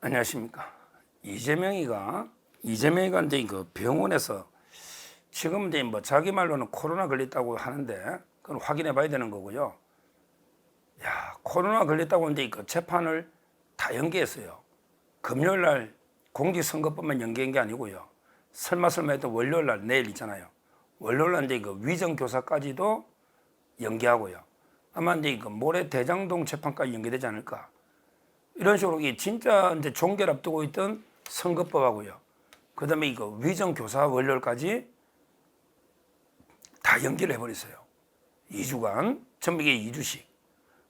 안녕하십니까. 이재명이가 이제 그 병원에서 지금 이제 뭐 자기 말로는 코로나 걸렸다고 하는데 그건 확인해 봐야 되는 거고요. 야, 코로나 걸렸다고 이제 그 재판을 다 연기했어요. 금요일 날 공직선거법만 연기한 게 아니고요. 설마 해도 월요일 날 내일 있잖아요. 월요일 날 이제 그 위정교사까지도 연기하고요. 아마 이제 그 모레 대장동 재판까지 연기되지 않을까. 이런 식으로 진짜 이제 종결 앞두고 있던 선거법하고요. 그 다음에 이거 위정교사 월요일까지 다 연기를 해버렸어요. 2주간, 전부 이게 2주씩.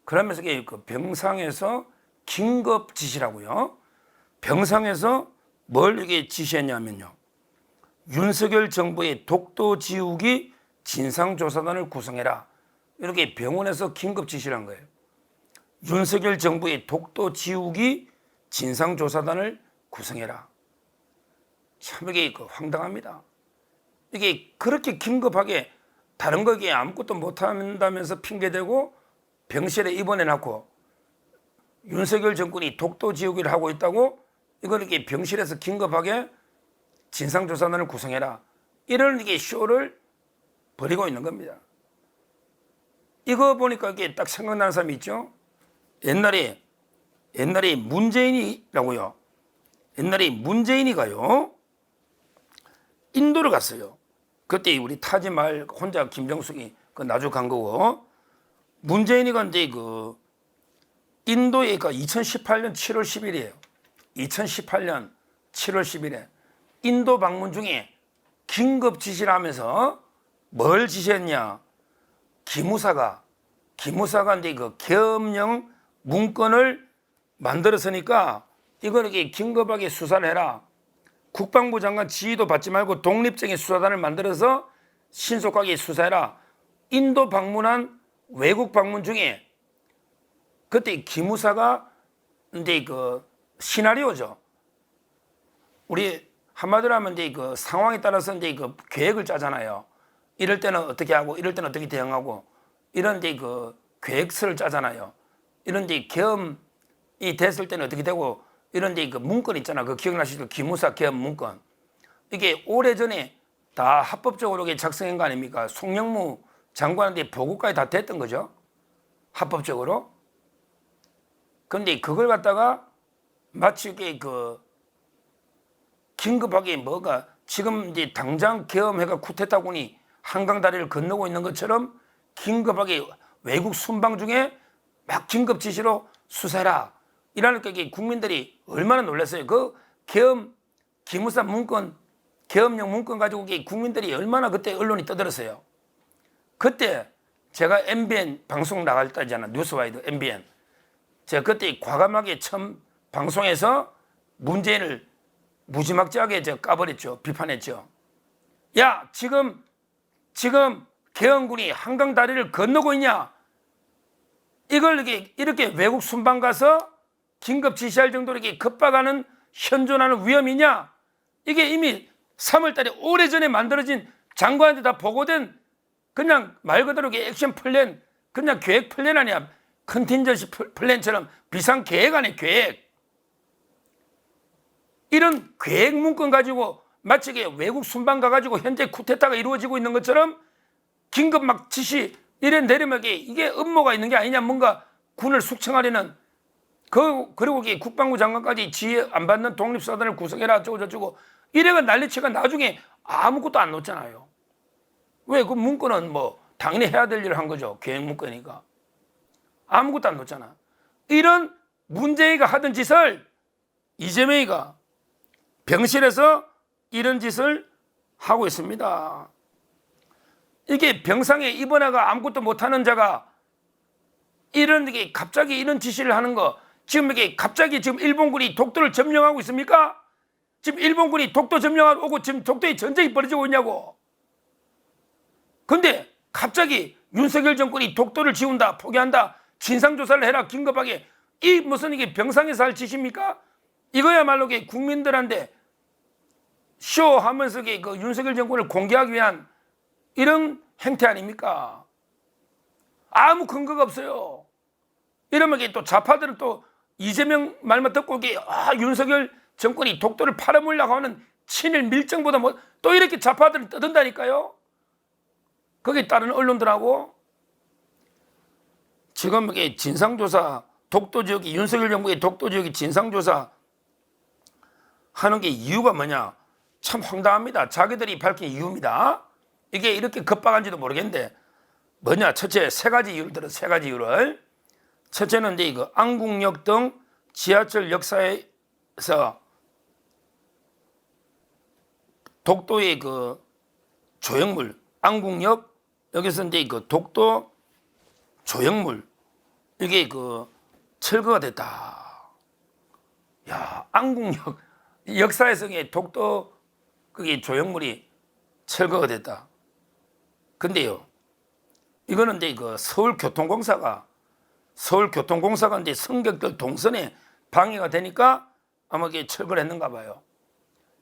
그러면서 이게 그 병상에서 긴급 지시라고요. 병상에서 뭘 이게 지시했냐면요. 윤석열 정부의 독도 지우기 진상조사단을 구성해라. 이렇게 병원에서 긴급 지시를 한 거예요. 윤석열 정부의 독도 지우기 진상조사단을 구성해라. 참 이게 황당합니다. 이게 그렇게 긴급하게 다른 거기에 아무것도 못한다면서 핑계대고 병실에 입원해놓고 윤석열 정권이 독도 지우기를 하고 있다고 이걸 이렇게 병실에서 긴급하게 진상조사단을 구성해라. 이런 이게 쇼를 벌이고 있는 겁니다. 이거 보니까 이게 딱 생각나는 사람이 있죠. 옛날에 문재인이라고요. 옛날에 문재인이가요. 인도를 갔어요. 그때 우리 타지말 혼자 김정숙이 그 나주 간 거고 문재인이가 이제 그 인도에 그 2018년 7월 10일이에요. 2018년 7월 10일에 인도 방문 중에 긴급 지시를 하면서 뭘 지시했냐? 기무사가 이제 그 계엄령 문건을 만들었으니까 이걸 이렇게 긴급하게 수사를 해라. 국방부 장관 지휘도 받지 말고 독립적인 수사단을 만들어서 신속하게 수사해라. 인도 방문한 외국 방문 중에 그때 기무사가 이제 그 시나리오죠. 우리 한마디로 하면 이제 그 상황에 따라서 이제 그 계획을 짜잖아요. 이럴 때는 어떻게 하고 이럴 때는 어떻게 대응하고 이런 이제 그 계획서를 짜잖아요. 이런 이제 계엄이 됐을 때는 어떻게 되고 이런 이제 그 문건 있잖아. 그 기억나시죠? 기무사 계엄 문건. 이게 오래전에 다 합법적으로 작성한 거 아닙니까? 송영무 장관한테 보고까지 다 됐던 거죠. 합법적으로. 그런데 그걸 갖다가 마치 그 긴급하게 뭐가 지금 이제 당장 계엄해가 쿠데타군이 한강 다리를 건너고 있는 것처럼 긴급하게 외국 순방 중에 막 긴급 지시로 수사해라. 이러니까 국민들이 얼마나 놀랐어요. 그 기무사 문건, 계엄령 문건 가지고 국민들이 얼마나 그때 언론이 떠들었어요. 그때 제가 MBN 방송 나갈 때잖아. 뉴스와이드 MBN. 제가 그때 과감하게 처음 방송에서 문재인을 무지막지하게 제가 까버렸죠. 비판했죠. 야, 지금 계엄군이 한강 다리를 건너고 있냐? 이걸 이렇게 외국 순방 가서 긴급 지시할 정도로 이렇게 급박하는 현존하는 위험이냐? 이게 이미 3월 달에 오래전에 만들어진 장관한테 다 보고된 그냥 말 그대로 액션 플랜, 그냥 계획 플랜 아니야. 컨틴전시 플랜처럼 비상 계획 아니야, 계획. 이런 계획 문건 가지고 마치 외국 순방 가가지고 현재 쿠데타가 이루어지고 있는 것처럼 긴급 막 지시 이래 내리면 이게 음모가 있는 게 아니냐. 뭔가 군을 숙청하려는 그리고 국방부 장관까지 지휘 안 받는 독립사단을 구성해라 어쩌고 저쩌고 이래가 난리치가 나중에 아무것도 안 놓잖아요. 왜? 그 문건은 뭐 당연히 해야 될 일을 한 거죠. 계획 문건이니까. 아무것도 안 놓잖아. 이런 문재인이가 하던 짓을 이재명이가 병실에서 이런 짓을 하고 있습니다. 이게 병상에 입원해가 아무것도 못하는 자가 게 갑자기 이런 지시를 하는 거, 지금 이게 갑자기 지금 일본군이 독도를 점령하고 있습니까? 지금 일본군이 독도 점령하고 오고 지금 독도에 전쟁이 벌어지고 있냐고. 근데 갑자기 윤석열 정권이 독도를 지운다, 포기한다, 진상조사를 해라, 긴급하게. 이 무슨 이게 병상에서 할 짓입니까? 이거야말로 국민들한테 쇼하면서 그 윤석열 정권을 공개하기 위한 이런 행태 아닙니까? 아무 근거가 없어요. 이러면 또 좌파들은 또 이재명 말만 듣고 이게 윤석열 정권이 독도를 팔아먹으려고 하는 친일 밀정보다 뭐 또 이렇게 좌파들은 떠든다니까요. 거기에 따른 언론들하고 지금 이게 진상조사 독도 지역이 윤석열 정부의 독도 지역이 진상조사 하는 게 이유가 뭐냐? 참 황당합니다. 자기들이 밝힌 이유입니다. 이게 이렇게 급박한지도 모르겠는데 뭐냐? 첫째 세 가지 이유를 들어 세 가지 이유를. 첫째는 이제 이거 안국역 등 지하철 역사에서 독도의 그 조형물 안국역 여기서 이제 그 독도 조형물 이게 그 철거가 됐다. 야, 안국역 역사에서 독도 그게 조형물이 철거가 됐다. 근데요, 이거는 이제 그 서울교통공사가 이제 승객들 동선에 방해가 되니까 아마 이게 철거를 했는가 봐요.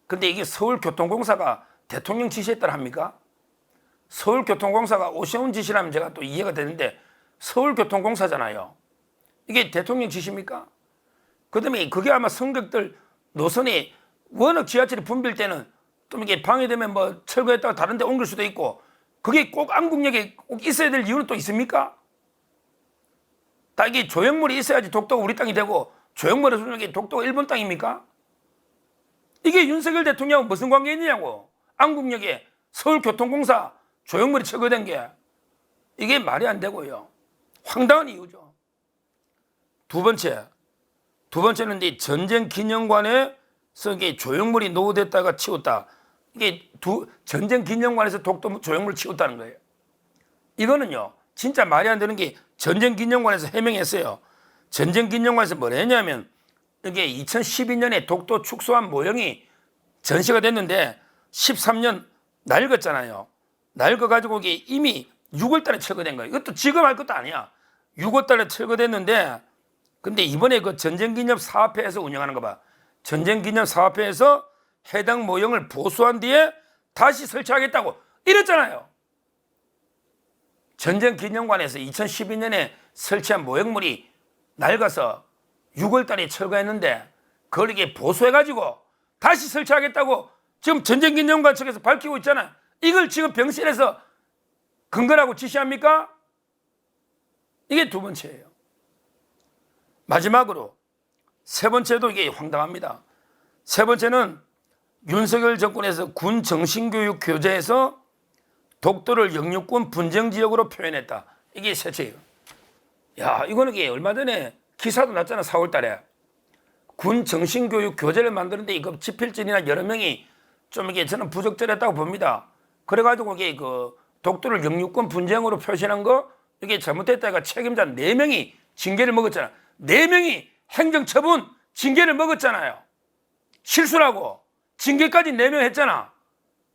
근데 이게 서울교통공사가 대통령 지시에 따라 합니까? 서울교통공사가 오세훈 지시라면 제가 또 이해가 되는데 서울교통공사잖아요. 이게 대통령 지시입니까? 그다음에 그게 아마 승객들 노선이 워낙 지하철이 붐빌 때는 좀 이게 방해되면 뭐 철거했다가 다른 데 옮길 수도 있고 그게 꼭 안국역에 꼭 있어야 될 이유는 또 있습니까? 다 이게 조형물이 있어야지 독도가 우리 땅이 되고 조형물을 수는 독도가 일본 땅입니까? 이게 윤석열 대통령하고 무슨 관계 있느냐고. 안국역에 서울교통공사 조형물이 철거된 게 이게 말이 안 되고요. 황당한 이유죠. 두 번째는 이제 전쟁기념관에서 이게 조형물이 노후됐다가 치웠다. 이게 전쟁기념관에서 독도 조형물 치웠다는 거예요. 이거는요, 진짜 말이 안 되는 게 전쟁기념관에서 해명했어요. 전쟁기념관에서 뭘 했냐면 이게 2012년에 독도 축소한 모형이 전시가 됐는데 13년 낡았잖아요. 낡아가지고 이게 이미 6월달에 철거된 거예요. 이것도 지금 할 것도 아니야. 6월달에 철거됐는데 근데 이번에 그 전쟁기념사업회에서 운영하는 거 봐. 전쟁기념사업회에서 해당 모형을 보수한 뒤에 다시 설치하겠다고 이랬잖아요. 전쟁기념관에서 2012년에 설치한 모형물이 낡아서 6월달에 철거했는데 그걸 이게 보수해가지고 다시 설치하겠다고 지금 전쟁기념관 측에서 밝히고 있잖아요. 이걸 지금 병실에서 근거라고 지시합니까? 이게 두 번째예요. 마지막으로 세 번째도 이게 황당합니다. 세 번째는 윤석열 정권에서 군 정신교육 교재에서 독도를 영유권 분쟁지역으로 표현했다. 이게 셋째예요. 야, 이거는 이게 얼마 전에 기사도 났잖아. 4월 달에. 군 정신교육 교재를 만드는데 이거 지필진이나 여러 명이 좀 이게 저는 부적절했다고 봅니다. 그래가지고 이게 그 독도를 영유권 분쟁으로 표시한 거 이게 잘못됐다가 책임자 4명이 징계를 먹었잖아. 4명이 행정처분 징계를 먹었잖아요. 실수라고 징계까지 4명 했잖아.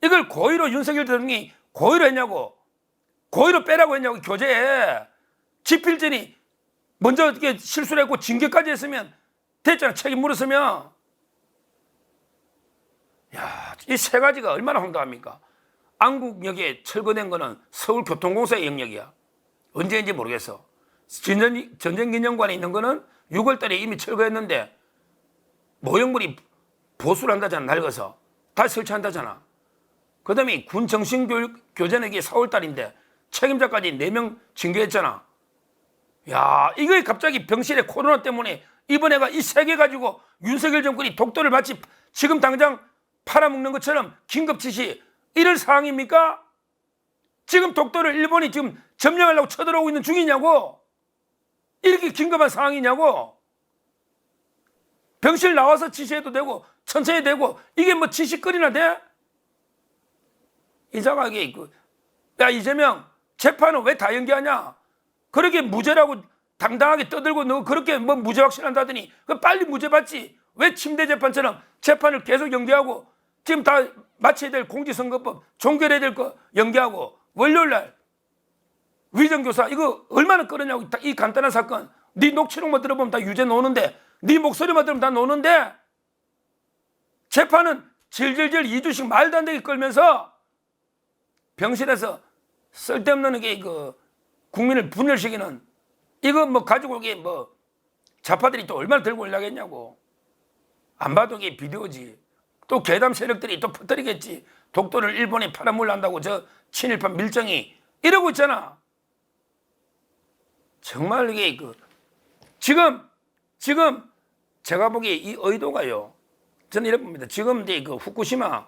이걸 고의로 윤석열 대통령이 고의로 했냐고. 고의로 빼라고 했냐고. 교재에 지필진이 먼저 이렇게 실수를 했고 징계까지 했으면 됐잖아. 책임 물었으면. 야, 이 세 가지가 얼마나 황당합니까? 안국역에 철거된 거는 서울교통공사의 영역이야. 언제인지 모르겠어. 전쟁기념관에 있는 거는 6월 달에 이미 철거했는데 모형물이 보수를 한다잖아. 낡아서. 다시 설치한다잖아. 그 다음에 군 정신교육 교재는 이게 4월 달인데 책임자까지 4명 징계했잖아. 야, 이거 갑자기 병실에 코로나 때문에 이번 애가 이 세 개 가지고 윤석열 정권이 독도를 마치 지금 당장 팔아먹는 것처럼 긴급 지시 이럴 상황입니까? 지금 독도를 일본이 지금 점령하려고 쳐들어오고 있는 중이냐고? 이렇게 긴급한 상황이냐고? 병실 나와서 지시해도 되고 천천히 되고 이게 뭐 지시거리나 돼? 이상하게 야, 이재명 재판은 왜 다 연기하냐? 그렇게 무죄라고 당당하게 떠들고 너 그렇게 뭐 무죄 확신한다더니 빨리 무죄 받지. 왜 침대 재판처럼 재판을 계속 연기하고 지금 다 마쳐야 될 공직선거법 종결해야 될 거 연기하고 월요일날 위정교사 이거 얼마나 끌었냐고. 이 간단한 사건 네 녹취록만 들어보면 다 유죄 나오는데 네 목소리만 들으면 다 나오는데 재판은 질질질 2주씩 말도 안 되게 끌면서 병실에서 쓸데없는 게 국민을 분열시키는 이거 뭐 가지고 이게 뭐 좌파들이 또 얼마나 들고 올라겠냐고. 안 봐도 이게 비디오지. 또 괴담 세력들이 또 퍼뜨리겠지. 독도를 일본에 팔아먹으려고 저 친일파 밀정이 이러고 있잖아. 정말 이게 지금 제가 보기에 이 의도가요. 저는 이렇게 봅니다. 지금 이제 후쿠시마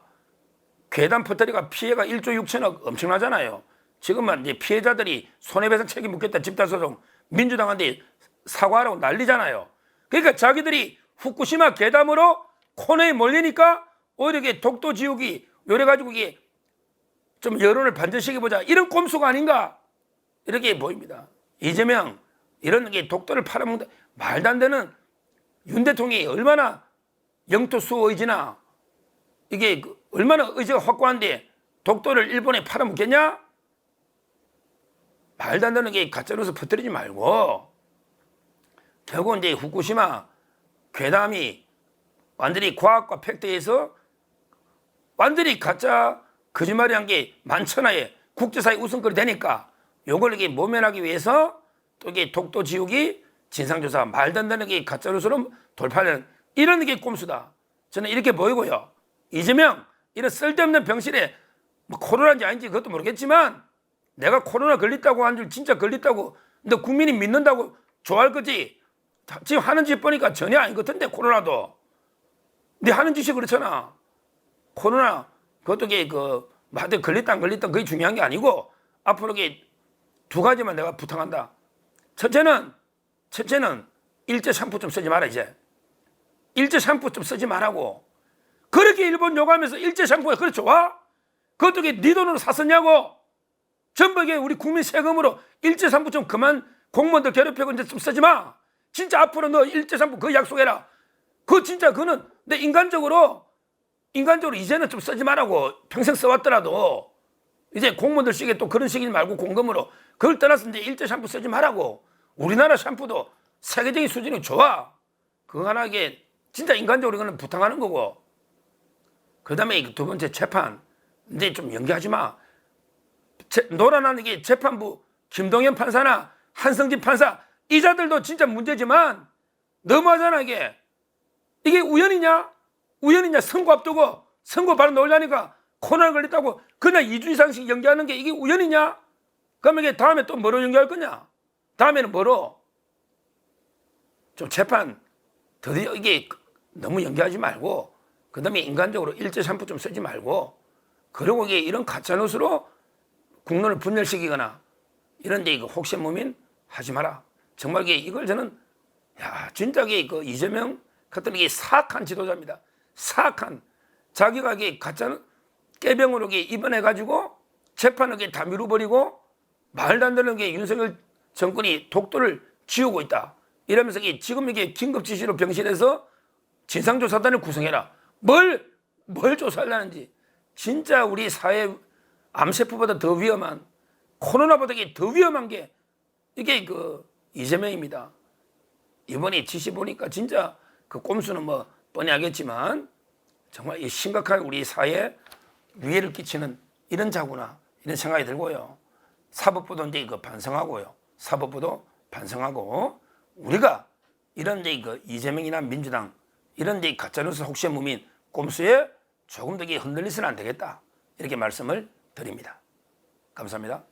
괴담 퍼뜨리가 피해가 1조 6천억 엄청나잖아요. 지금은 이제 피해자들이 손해배상 책임 묻겠다 집단소송 민주당한테 사과하라고 난리잖아요. 그러니까 자기들이 후쿠시마 괴담으로 코너에 몰리니까 오히려 이게 독도 지우기 요래가지고 이게 좀 여론을 반전시켜보자 이런 꼼수가 아닌가 이렇게 보입니다. 이재명 이런 게 독도를 팔아먹는다 말도 안 되는 윤 대통령이 얼마나 영토 수호 의지나 이게 얼마나 의지가 확고한데 독도를 일본에 팔아먹겠냐? 말도 안 되는 게 가짜뉴스 퍼뜨리지 말고 결국 이제 후쿠시마 괴담이 완전히 과학과 팩트에서 완전히 가짜 거짓말이 한 게 만천하에 국제사회 우선거리 되니까 요걸 이게 모면하기 위해서 또 이게 독도 지우기 진상조사 말도 안 되는 게 가짜뉴스로 돌파하는 이런 게 꼼수다. 저는 이렇게 보이고요. 이재명 이런 쓸데없는 병실에 뭐 코로나인지 아닌지 그것도 모르겠지만 내가 코로나 걸렸다고 한 줄 진짜 걸렸다고 근데 국민이 믿는다고 좋아할 거지. 지금 하는 짓 보니까 전혀 아닌 것 같은데 코로나도 네 하는 짓이 그렇잖아. 코로나 그것도 이게 마대 걸렸다 안 걸렸다 그게 중요한 게 아니고 앞으로 이게 두 가지만 내가 부탁한다. 첫째는 일제 샴푸 좀 쓰지 마라 이제. 일제 샴푸 좀 쓰지 말라고. 그렇게 일본 욕하면서 일제 샴푸가 그래 좋아? 그것도 이게 네 돈으로 샀었냐고. 전부 이게 우리 국민 세금으로 일제 샴푸 좀 그만 공무원들 괴롭히고 이제 좀 쓰지 마. 진짜 앞으로 너 일제 샴푸 그거 약속해라. 그거 진짜 그거는 내 인간적으로 이제는 좀 쓰지 말라고. 평생 써왔더라도 이제 공무원들 쓰기에 또 그런 식이지 말고 공금으로 그걸 떠나서 이제 일제 샴푸 쓰지 말라고. 우리나라 샴푸도 세계적인 수준이 좋아. 그거 하나 이게 진짜 인간적으로 이거는 부탁하는 거고. 그 다음에 두 번째 재판 이제 좀 연기하지 마. 노란한 이게 재판부 김동연 판사나 한성진 판사 이자들도 진짜 문제지만 너무하잖아 이게. 이게 우연이냐? 선거 앞두고 선거 바로 넣으려니까 코로나 걸렸다고 그냥 2주 이상씩 연기하는 게 이게 우연이냐? 그러면 이게 다음에 또 뭐로 연기할 거냐? 다음에는 뭐로? 좀 재판 드디어 이게 너무 연기하지 말고 그 다음에 인간적으로 일제 샴푸 좀 쓰지 말고 그리고 이게 이런 가짜뉴스로 국론을 분열시키거나 이런데 이거 혹시 무민 하지 마라. 정말 이걸 저는 진짜 이재명 같은 게 사악한 지도자입니다. 사악한 자기가 이게 가짜 깨병으로 입원해가지고 재판을 다 미뤄버리고 말도 안 되는 게 윤석열 정권이 독도를 지우고 있다. 이러면서 지금 이게 긴급 지시로 병실에서 진상조사단을 구성해라. 뭘 조사하려는지. 진짜 우리 사회 암세포보다 더 위험한 코로나보다 더 위험한 게 이게 이재명입니다. 이번에 지시 보니까 진짜 꼼수는 뭐 뻔히 하겠지만 정말 이 심각한 우리 사회에 위해를 끼치는 이런 자구나 이런 생각이 들고요. 사법부도 이제 반성하고요. 사법부도 반성하고 우리가 이런 이제 이재명이나 민주당 이런 이제 가짜뉴스 혹시 무민 꼼수에 조금 더 흔들리서는 안 되겠다 이렇게 말씀을 드립니다. 감사합니다.